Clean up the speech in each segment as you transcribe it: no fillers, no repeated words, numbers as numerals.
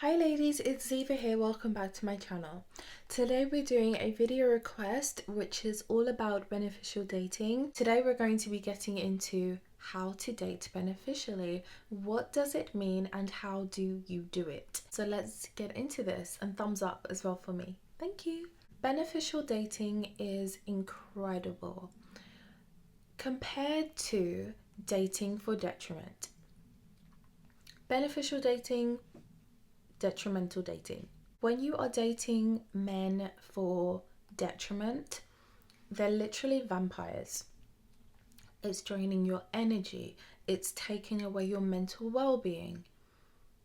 Hi ladies, it's Ziva here, welcome back to my channel. Today we're doing a video request which is all about beneficial dating. Today we're going to be getting into how to date beneficially. What does it mean and how do you do it? So let's get into this, and thumbs up as well for me. Thank you. Beneficial dating is incredible compared to dating for detriment. Beneficial dating, detrimental dating. When you are dating men for detriment, they're literally vampires. It's draining your energy, it's taking away your mental well-being.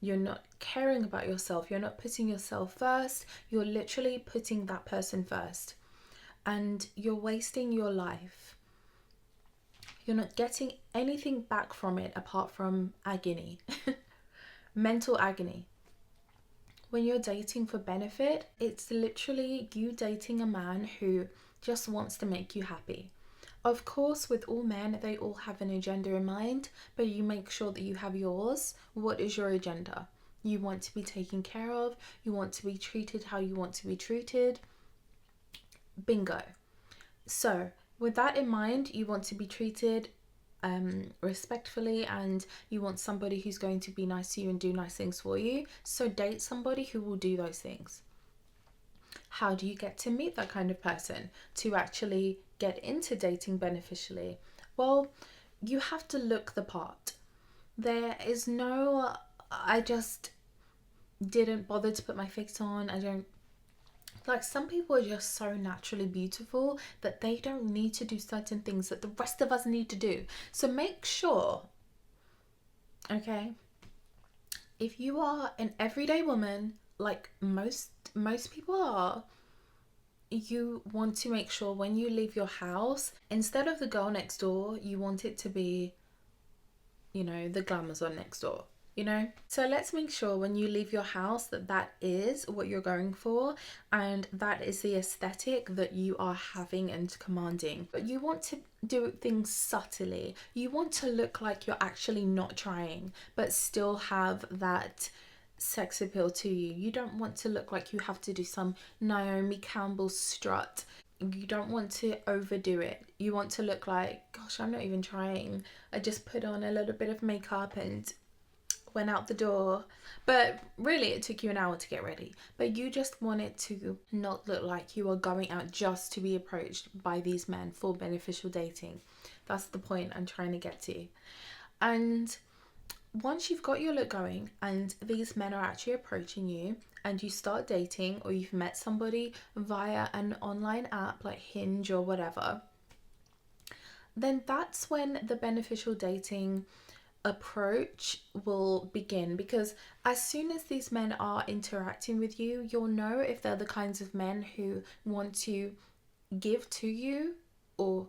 You're not caring about yourself, you're not putting yourself first, you're literally putting that person first. And you're wasting your life. You're not getting anything back from it apart from agony, mental agony. When you're dating for benefit, it's literally you dating a man who just wants to make you happy. Of course, with all men, they all have an agenda in mind, but you make sure that you have yours. What is your agenda? You want to be taken care of, you want to be treated how you want to be treated. Bingo. So, with that in mind, you want to be treated respectfully, and you want somebody who's going to be nice to you and do nice things for you. So date somebody who will do those things. How do you get to meet that kind of person to actually get into dating beneficially? Well, you have to look the part. There is no, I just didn't bother to put my face on. Some people are just so naturally beautiful that they don't need to do certain things that the rest of us need to do. So make sure, okay, if you are an everyday woman, like most people are, you want to make sure when you leave your house, instead of the girl next door, you want it to be, the glamour's on next door. So let's make sure when you leave your house that is what you're going for, and that is the aesthetic that you are having and commanding. But you want to do things subtly. You want to look like you're actually not trying but still have that sex appeal to you. You don't want to look like you have to do some Naomi Campbell strut. You don't want to overdo it. You want to look like, gosh, I'm not even trying, I just put on a little bit of makeup and went out the door, but really it took you an hour to get ready. But you just want it to not look like you are going out just to be approached by these men for beneficial dating. That's the point I'm trying to get to. And once you've got your look going and these men are actually approaching you and you start dating, or you've met somebody via an online app like Hinge or whatever, then that's when the beneficial dating approach will begin. Because as soon as these men are interacting with you, you'll know if they're the kinds of men who want to give to you or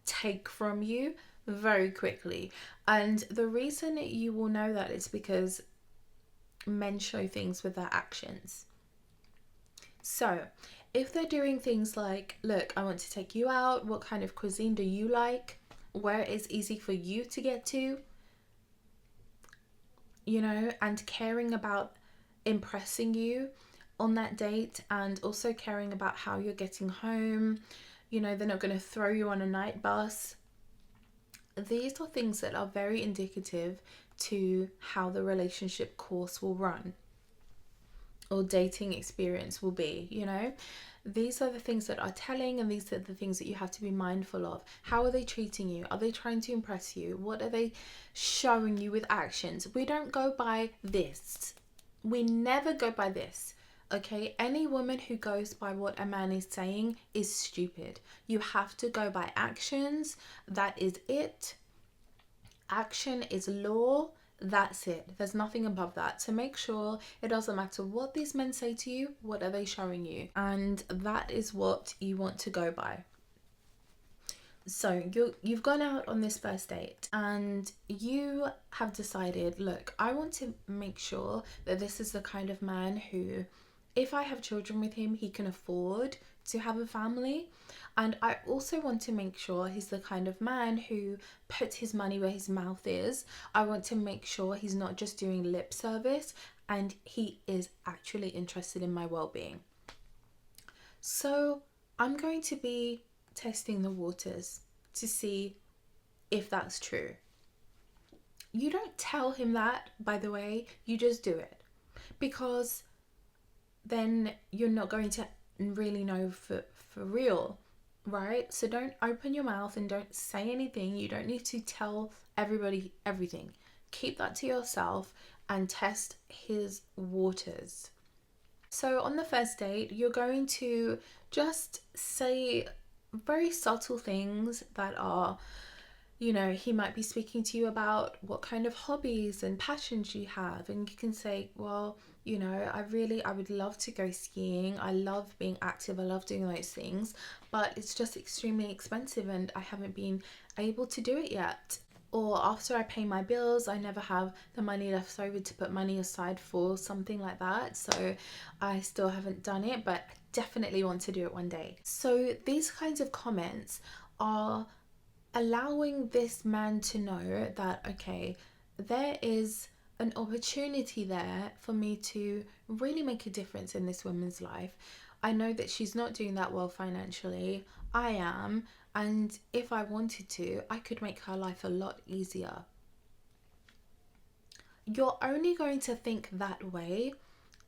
take from you very quickly. And the reason you will know that is because men show things with their actions. So if they're doing things like, look, I want to take you out, what kind of cuisine do you like, where is easy for you to get to, and caring about impressing you on that date, and also caring about how you're getting home. They're not going to throw you on a night bus. These are things that are very indicative to how the relationship course will run or dating experience will be. These are the things that are telling, and these are the things that you have to be mindful of. How are they treating you? Are they trying to impress you? What are they showing you with actions? We don't go by this. We never go by this. Okay, any woman who goes by what a man is saying is stupid. You have to go by actions. That is it. Action is law. That's it. There's nothing above that. So make sure it doesn't matter what these men say to you, what are they showing you? And that is what you want to go by. So you've gone out on this first date and you have decided, look, I want to make sure that this is the kind of man who, if I have children with him, he can afford to have a family. And I also want to make sure he's the kind of man who puts his money where his mouth is. I want to make sure he's not just doing lip service and he is actually interested in my well-being. So I'm going to be testing the waters to see if that's true. You don't tell him that, by the way, you just do it, because then you're not going to really know for real, right? So don't open your mouth and don't say anything. You don't need to tell everybody everything. Keep that to yourself and test his waters. So on the first date, you're going to just say very subtle things that are, you know, he might be speaking to you about what kind of hobbies and passions you have, and you can say, well, you know, I would love to go skiing. I love being active. I love doing those things, but it's just extremely expensive and I haven't been able to do it yet. Or after I pay my bills, I never have the money left over to put money aside for something like that. So I still haven't done it, but I definitely want to do it one day. So these kinds of comments are allowing this man to know that, okay, there is an opportunity there for me to really make a difference in this woman's life. I know that she's not doing that well financially. I am. And if I wanted to, I could make her life a lot easier. You're only going to think that way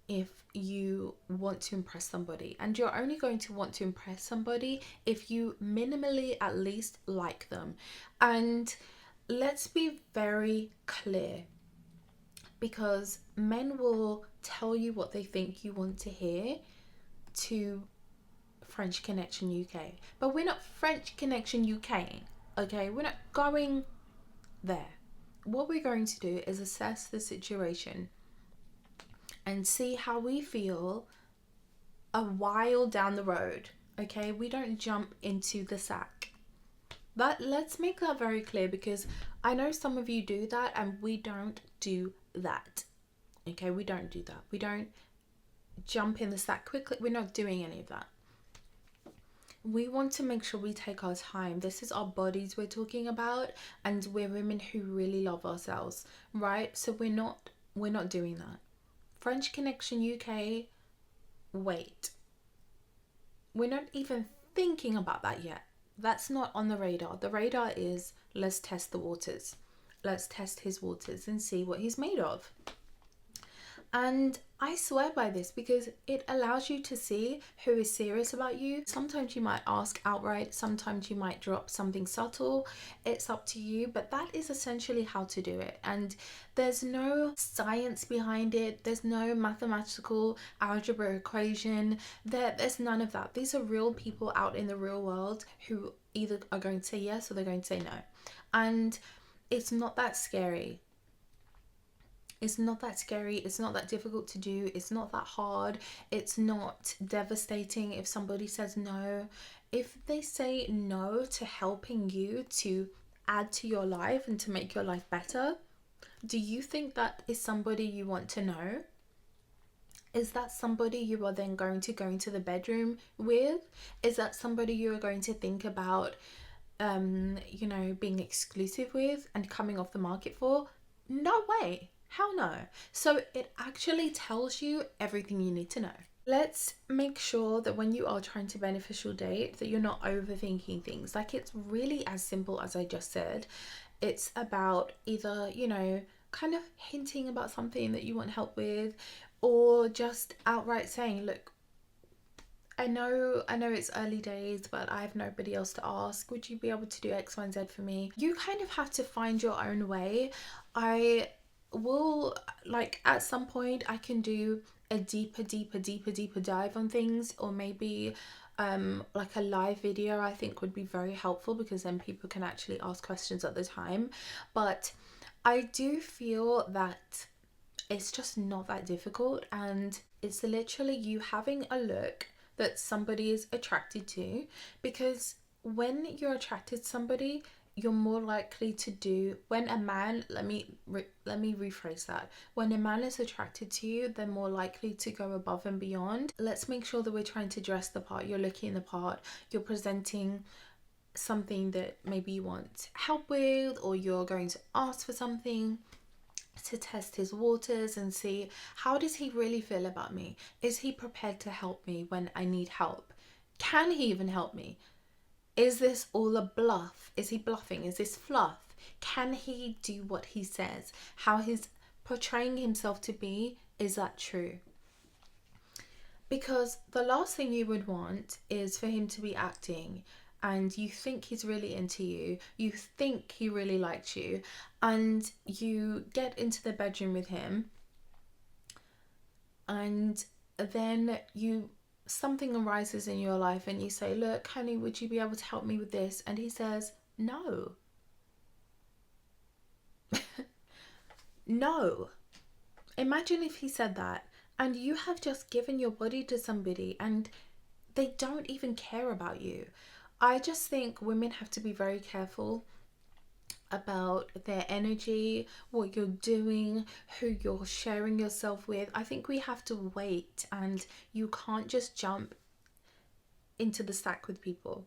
if you want to impress somebody, and you're only going to want to impress somebody if you minimally at least like them. And let's be very clear, because men will tell you what they think you want to hear to French Connection UK, but we're not French Connection UK, okay? We're not going there. What we're going to do is assess the situation and see how we feel a while down the road, okay? We don't jump into the sack. Let's make that very clear, because I know some of you do that and we don't do that, okay? We don't do that. We don't jump in the sack quickly. We're not doing any of that. We want to make sure we take our time. This is our bodies we're talking about, and we're women who really love ourselves, right? So we're not doing that. French Connection UK, wait. We're not even thinking about that yet. That's not on the radar. The radar is, let's test the waters. Let's test his waters and see what he's made of. And I swear by this, because it allows you to see who is serious about you. Sometimes you might ask outright, sometimes you might drop something subtle. It's up to you, but that is essentially how to do it. And there's no science behind it. There's no mathematical algebra equation. There's none of that. These are real people out in the real world who either are going to say yes or they're going to say no. And it's not that scary. It's not that scary. It's not that difficult to do. It's not that hard. It's not devastating if somebody says no. If they say no to helping you to add to your life and to make your life better, do you think that is somebody you want to know? Is that somebody you are then going to go into the bedroom with? Is that somebody you are going to think about, being exclusive with and coming off the market for? No way. Hell no. So it actually tells you everything you need to know. Let's make sure that when you are trying to beneficial date, that you're not overthinking things. Like, it's really as simple as I just said. It's about either, kind of hinting about something that you want help with, or just outright saying, look, I know it's early days, but I have nobody else to ask. Would you be able to do X, Y, and Z for me? You kind of have to find your own way. I will, at some point I can do a deeper dive on things, or maybe a live video I think would be very helpful, because then people can actually ask questions at the time. But I do feel that it's just not that difficult, and it's literally you having a look that somebody is attracted to, because when you're attracted to somebody, you're more likely to do, when a man, let me rephrase that. When a man is attracted to you, they're more likely to go above and beyond. Let's make sure that we're trying to dress the part. You're looking the part. You're presenting something that maybe you want help with, or you're going to ask for something. to test his waters and see, how does he really feel about me? Is he prepared to help me when I need help? Can he even help me? Is this all a bluff? Is he bluffing? Is this fluff? Can he do what he says? How he's portraying himself to be, is that true? Because the last thing you would want is for him to be acting and you think he's really into you, you think he really likes you, and you get into the bedroom with him, and then something arises in your life and you say, look, honey, would you be able to help me with this? And he says, no. No. Imagine if he said that, and you have just given your body to somebody and they don't even care about you. I just think women have to be very careful about their energy, what you're doing, who you're sharing yourself with. I think we have to wait, and you can't just jump into the stack with people.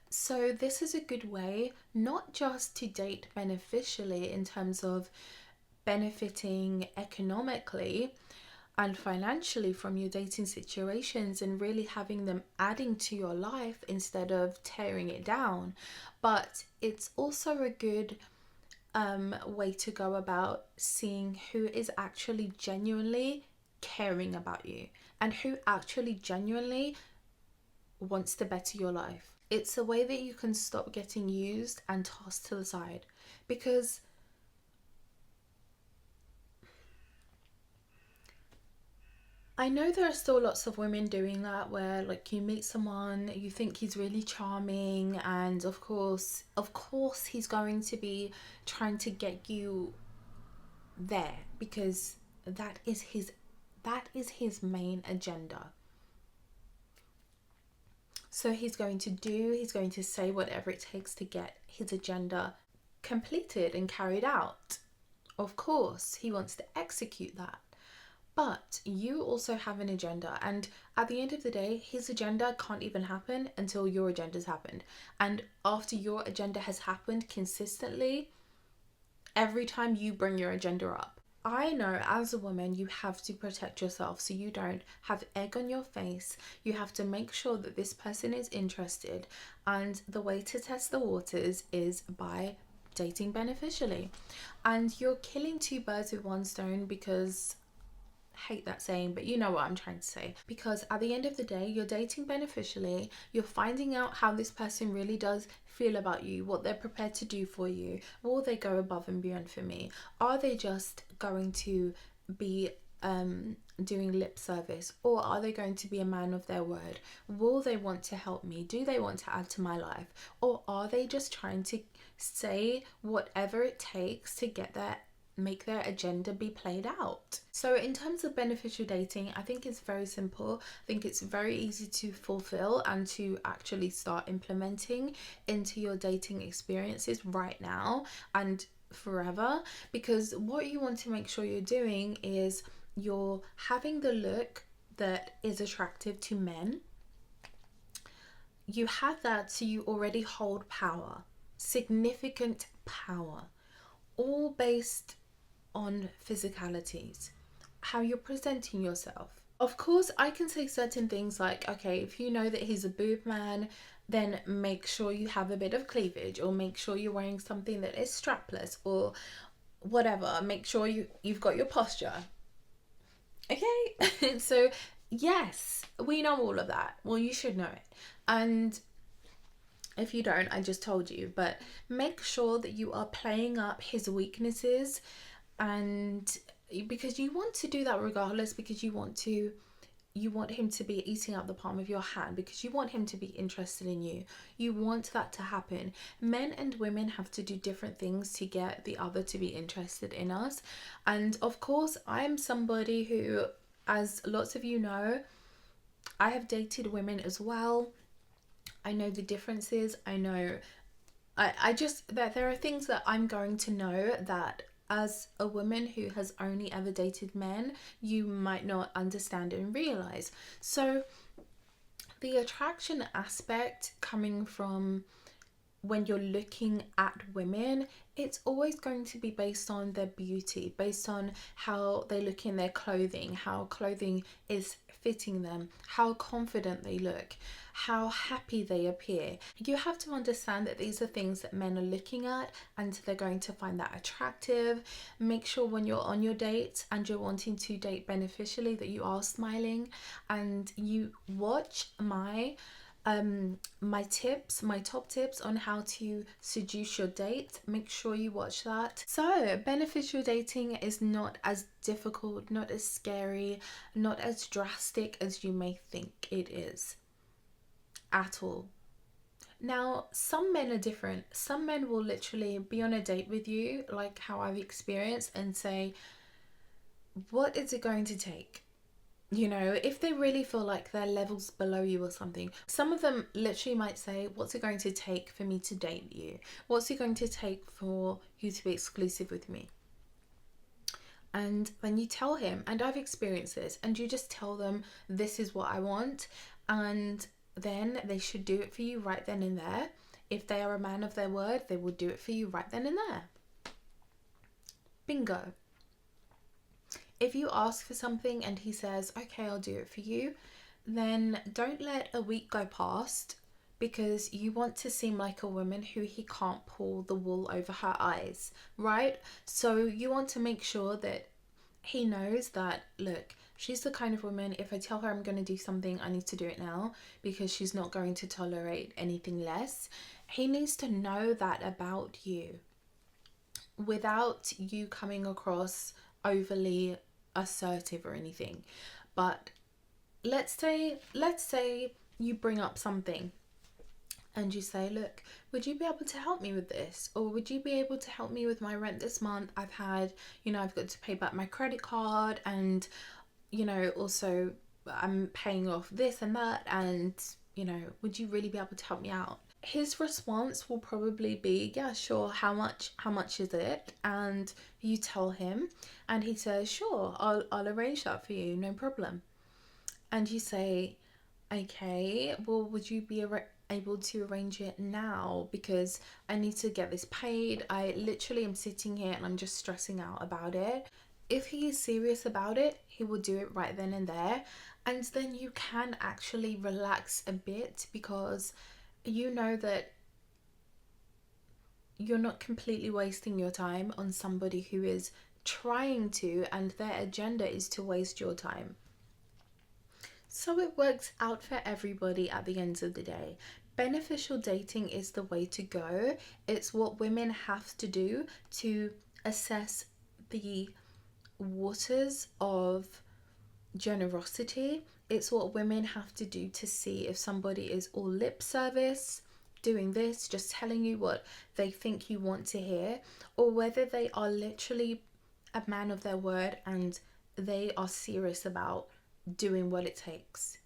So this is a good way not just to date beneficially in terms of benefiting economically and financially from your dating situations and really having them adding to your life instead of tearing it down, but it's also a good way to go about seeing who is actually genuinely caring about you and who actually genuinely wants to better your life. It's a way that you can stop getting used and tossed to the side, because I know there are still lots of women doing that, where like you meet someone, you think he's really charming, and of course he's going to be trying to get you there because that is his main agenda. So he's going to say whatever it takes to get his agenda completed and carried out. Of course, he wants to execute that. But you also have an agenda, and at the end of the day, his agenda can't even happen until your agenda's happened. And after your agenda has happened consistently, every time you bring your agenda up, I know as a woman you have to protect yourself so you don't have egg on your face. You have to make sure that this person is interested, and the way to test the waters is by dating beneficially. And you're killing two birds with one stone, because hate that saying, but you know what I'm trying to say. Because at the end of the day, you're dating beneficially, you're finding out how this person really does feel about you, what they're prepared to do for you. Will they go above and beyond for me? Are they just going to be doing lip service, or are they going to be a man of their word? Will they want to help me? Do they want to add to my life? Or are they just trying to say whatever it takes to make their agenda be played out? So in terms of beneficial dating, I think it's very simple. I think it's very easy to fulfill and to actually start implementing into your dating experiences right now and forever, because what you want to make sure you're doing is you're having the look that is attractive to men. You have that, so you already hold power, significant power, all based on physicalities, how you're presenting yourself. Of course, I can say certain things like, okay, if you know that he's a boob man, then make sure you have a bit of cleavage, or make sure you're wearing something that is strapless, or whatever. Make sure you've got your posture. Okay? So yes, we know all of that. Well, you should know it. And if you don't, I just told you. But make sure that you are playing up his weaknesses, and because you want to do that regardless, because you want him to be eating out the palm of your hand, because you want him to be interested in you. You want that to happen. Men and women have to do different things to get the other to be interested in us. And of course, I am somebody who, as lots of you know, I have dated women as well. I know the differences. I know I just that there are things that I'm going to know that as a woman who has only ever dated men, you might not understand and realize. So the attraction aspect coming from when you're looking at women, it's always going to be based on their beauty, based on how they look in their clothing, how clothing is fitting them, how confident they look, how happy they appear. You have to understand that these are things that men are looking at and they're going to find that attractive. Make sure when you're on your dates and you're wanting to date beneficially that you are smiling, and you watch my top tips on how to seduce your date. Make sure you watch that. So beneficial dating is not as difficult, not as scary, not as drastic as you may think it is at all. Now, some men are different. Some men will literally be on a date with you, like how I've experienced, and say, what is it going to take? You know, if they really feel like they're levels below you or something. Some of them literally might say, what's it going to take for me to date you? What's it going to take for you to be exclusive with me? And then you tell him, and I've experienced this, and you just tell them, this is what I want, and then they should do it for you right then and there. If they are a man of their word, they will do it for you right then and there. Bingo. If you ask for something and he says, okay, I'll do it for you, then don't let a week go past, because you want to seem like a woman who he can't pull the wool over her eyes, right? So you want to make sure that he knows that, look, she's the kind of woman, if I tell her I'm going to do something, I need to do it now, because she's not going to tolerate anything less. He needs to know that about you without you coming across overly assertive or anything. But let's say you bring up something and you say, look, would you be able to help me with this? Or would you be able to help me with my rent this month? I've got to pay back my credit card, and also I'm paying off this and that, and would you really be able to help me out? His response will probably be, yeah, sure, how much is it? And you tell him, and he says, sure, I'll arrange that for you, no problem. And you say, okay, well, would you be able to arrange it now, because I need to get this paid. I literally am sitting here and I'm just stressing out about it. If he is serious about it, he will do it right then and there, and then you can actually relax a bit, because you know that you're not completely wasting your time on somebody who is trying to, and their agenda is to waste your time. So it works out for everybody at the end of the day. Beneficial dating is the way to go. It's what women have to do to assess the waters of generosity. It's what women have to do to see if somebody is all lip service, doing this, just telling you what they think you want to hear, or whether they are literally a man of their word and they are serious about doing what it takes.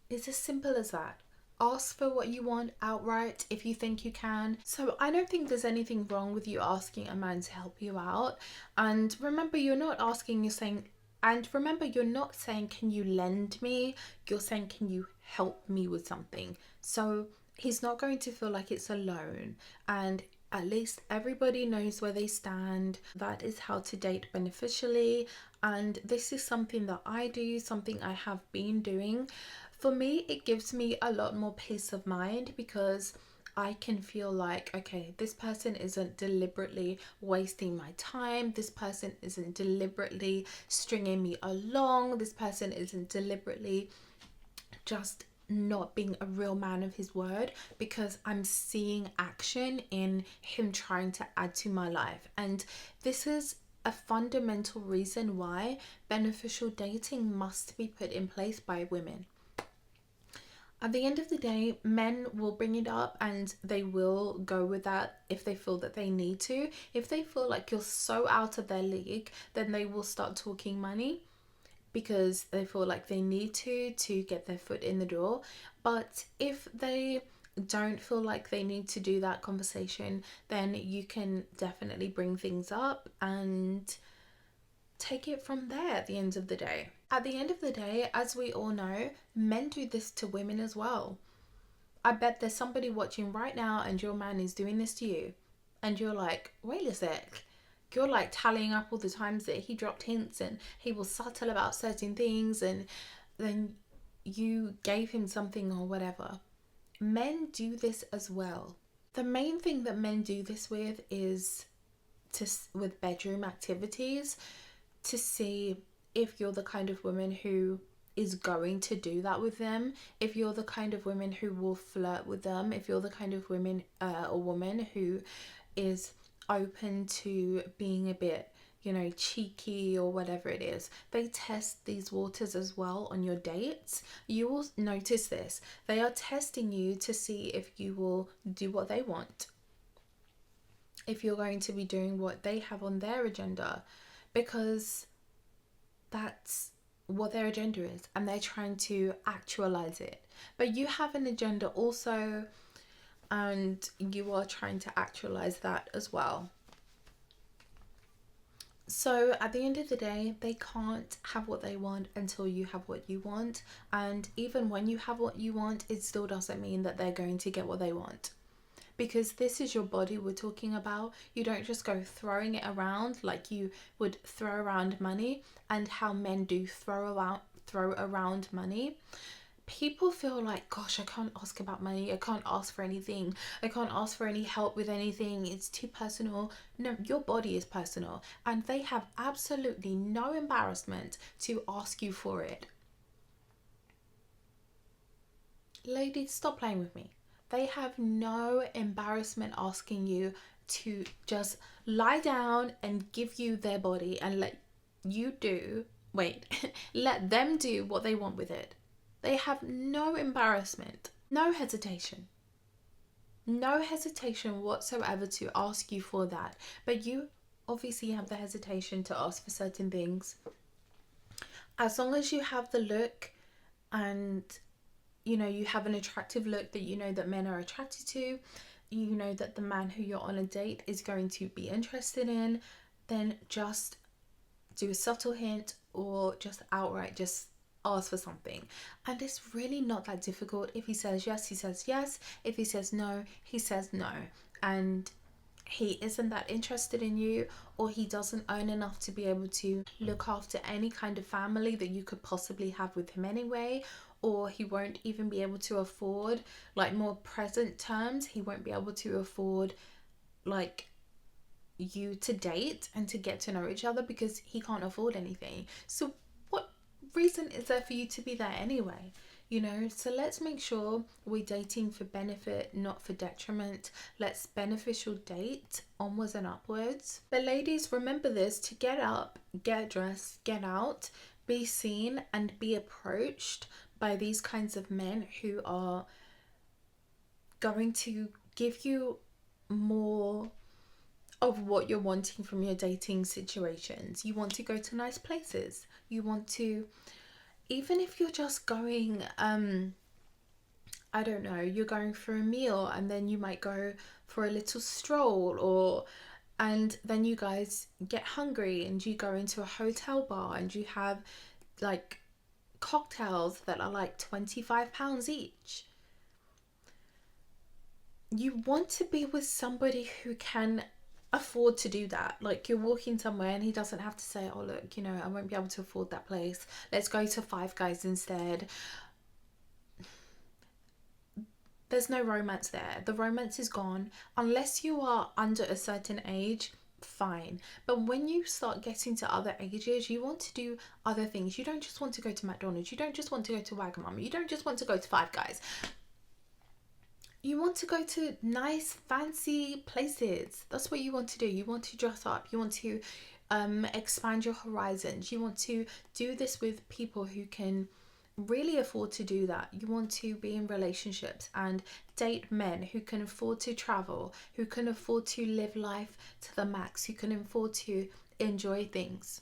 It's as simple as that. Ask for what you want outright if you think you can. So I don't think there's anything wrong with you asking a man to help you out. And remember, you're not saying, can you lend me? You're saying, can you help me with something? So he's not going to feel like it's a loan, and at least everybody knows where they stand. That is how to date beneficially. And this is something that I do, something I have been doing. For me, it gives me a lot more peace of mind, because I can feel like, okay, this person isn't deliberately wasting my time. This person isn't deliberately stringing me along. This person isn't deliberately just not being a real man of his word, because I'm seeing action in him trying to add to my life. And this is a fundamental reason why beneficial dating must be put in place by women. At the end of the day, men will bring it up and they will go with that if they feel that they need to. If they feel like you're so out of their league, then they will start talking money, because they feel like they need to get their foot in the door. But if they don't feel like they need to do that conversation, then you can definitely bring things up and take it from there at the end of the day. At the end of the day, as we all know, men do this to women as well. I bet there's somebody watching right now and your man is doing this to you. And you're like, wait a sec. You're like tallying up all the times that he dropped hints and he was subtle about certain things, and then you gave him something or whatever. Men do this as well. The main thing that men do this with is with bedroom activities, to see if you're the kind of woman who is going to do that with them, if you're the kind of woman who will flirt with them, if you're the kind of women or woman who is open to being a bit, you know, cheeky or whatever it is. They test these waters as well on your dates. You will notice this. They are testing you to see if you will do what they want, if you're going to be doing what they have on their agenda, because that's what their agenda is and they're trying to actualize it. But you have an agenda also, and you are trying to actualize that as well. So at the end of the day, they can't have what they want until you have what you want. And even when you have what you want, it still doesn't mean that they're going to get what they want. Because this is your body we're talking about. You don't just go throwing it around like you would throw around money, and how men do throw around money. People feel like, gosh, I can't ask about money, I can't ask for anything, I can't ask for any help with anything, it's too personal. No, your body is personal, and they have absolutely no embarrassment to ask you for it. Ladies, stop playing with me. They have no embarrassment asking you to just lie down and give you their body and let you do, wait, let them do what they want with it. They have no embarrassment, no hesitation whatsoever to ask you for that. But you obviously have the hesitation to ask for certain things. As long as you have the look, and you know you have an attractive look that you know that men are attracted to, you know that the man who you're on a date is going to be interested in, then just do a subtle hint or just outright just ask for something. And it's really not that difficult. If he says yes, he says yes. If he says no, he says no. And he isn't that interested in you, or he doesn't earn enough to be able to look after any kind of family that you could possibly have with him anyway, or he won't even be able to afford, like more present terms, he won't be able to afford like you to date and to get to know each other because he can't afford anything. So what reason is there for you to be there anyway? You know, so let's make sure we're dating for benefit, not for detriment. Let's beneficial date onwards and upwards. But ladies, remember this: to get up, get dressed, get out, be seen and be approached by these kinds of men who are going to give you more of what you're wanting from your dating situations. You want to go to nice places. You want to, even if you're just going, I don't know, you're going for a meal and then you might go for a little stroll, or and then you guys get hungry and you go into a hotel bar and you have like cocktails that are like £25 each. You want to be with somebody who can afford to do that. Like, you're walking somewhere and he doesn't have to say, oh look, you know, I won't be able to afford that place, let's go to Five Guys instead. There's no romance there. The romance is gone. Unless you are under a certain age, fine. But when you start getting to other ages, you want to do other things. You don't just want to go to McDonald's, you don't just want to go to Wagamama, you don't just want to go to Five Guys. You want to go to nice fancy places. That's what you want to do. You want to dress up, you want to expand your horizons. You want to do this with people who can really afford to do that. You want to be in relationships and date men who can afford to travel, who can afford to live life to the max, who can afford to enjoy things.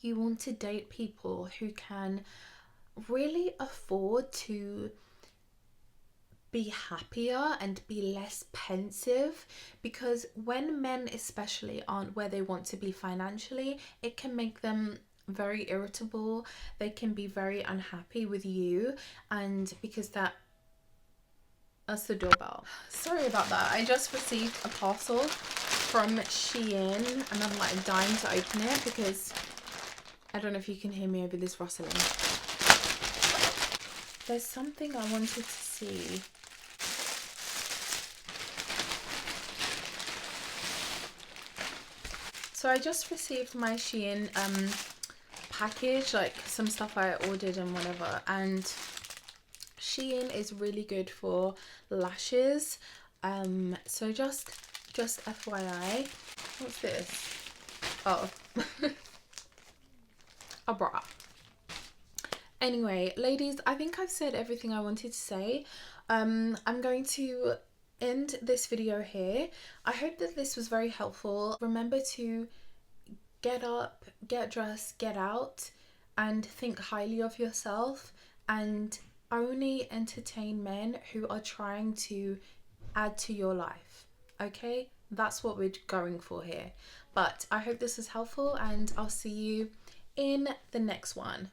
You want to date people who can really afford to be happier and be less pensive, because when men especially aren't where they want to be financially, it can make them very irritable. They can be very unhappy with you, and because that That's the doorbell. Sorry about that. I just received a parcel from Shein and I'm like dying to open it because I don't know if you can hear me over this rustling. There's something I wanted to see. So I just received my Shein package, like some stuff I ordered and whatever, and Shein is really good for lashes. So just FYI. What's this? Oh. A bra. Anyway, ladies, I think I've said everything I wanted to say. I'm going to end this video here. I hope that this was very helpful. Remember to get up, get dressed, get out, and think highly of yourself, and only entertain men who are trying to add to your life. Okay, that's what we're going for here. But I hope this is helpful, and I'll see you in the next one.